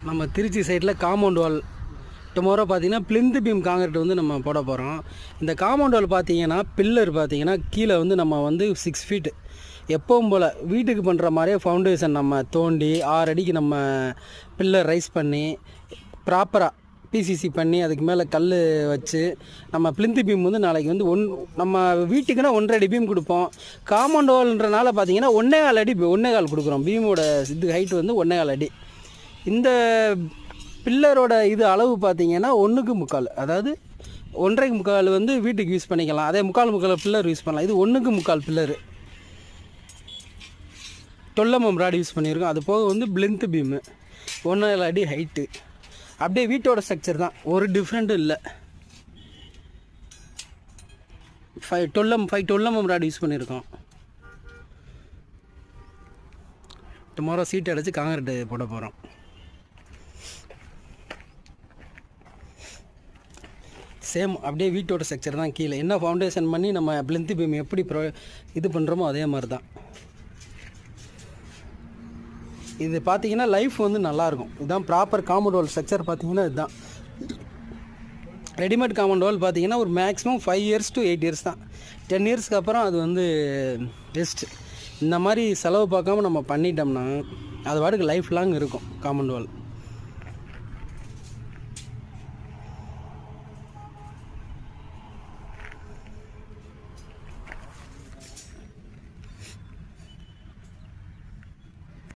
நம்ம திருச்சி சைடில் compound wall tomorrow பார்த்தீங்கன்னா பிளிந்த் பீம் காங்கிரீட் வந்து நம்ம போட போகிறோம். இந்த காம்பவுண்ட் வால் பார்த்தீங்கன்னா பில்லர் பார்த்தீங்கன்னா கீழே வந்து நம்ம வந்து 6 ஃபீட்டு எப்பவும் போல் வீட்டுக்கு பண்ணுற மாதிரியே ஃபவுண்டேஷன் நம்ம தோண்டி 6 அடிக்கு நம்ம பில்லர் ரைஸ் பண்ணி ப்ராப்பராக பிசிசி பண்ணி அதுக்கு மேலே கல் வச்சு நம்ம பிளிந்த் பீம் வந்து நாளைக்கு வந்து நம்ம வீட்டுக்குன்னா 1.5 அடி பீம் கொடுப்போம். காம்பவுண்ட் வால்ன்றனால பார்த்தீங்கன்னா 1.25 அடி 1.25 கொடுக்குறோம். பீமோட இது ஹைட்டு வந்து 1.25 அடி. இந்த பில்லரோட இது அளவு பார்த்தீங்கன்னா 1:3, அதாவது 1.25 வந்து வீட்டுக்கு யூஸ் பண்ணிக்கலாம். அதே 3/4 பில்லர் யூஸ் பண்ணலாம். இது 1:3 பில்லரு 12 mm ராடு யூஸ் பண்ணியிருக்கோம். அது போக வந்து பிளிந்த் பீமு 1.25 அடி ஹைட்டு. அப்படியே வீட்டோட ஸ்ட்ரக்சர் தான், ஒரு டிஃப்ரெண்ட்டும் இல்லை. 12 mm ராடு யூஸ் பண்ணியிருக்கோம். டுமாரோ சீட் அடைச்சி காங்கிரீட் போட போகிறோம். சேம் அப்படியே வீட்டோட ஸ்ட்ரக்சர் தான். கீழே என்ன ஃபவுண்டேஷன் பண்ணி நம்ம பிளிந்த் பீம் எப்படி இது பண்ணுறோமோ அதே மாதிரி தான். இது பார்த்தீங்கன்னா லைஃப் வந்து நல்லாயிருக்கும். இதுதான் ப்ராப்பர் காம்பவுண்ட் வால் ஸ்ட்ரக்சர். பார்த்தீங்கன்னா இதுதான் ரெடிமேட் காம்பவுண்ட் வால். பார்த்தீங்கன்னா ஒரு மேக்ஸிமம் 5 years to 8 years தான். 10 yearsக்கு அப்புறம் அது வந்து பெஸ்ட்டு. இந்த மாதிரி செலவு பார்க்காம நம்ம பண்ணிட்டோம்னா அது பாட்டுக்கு லைஃப் லாங் இருக்கும் காம்பவுண்ட் வால்.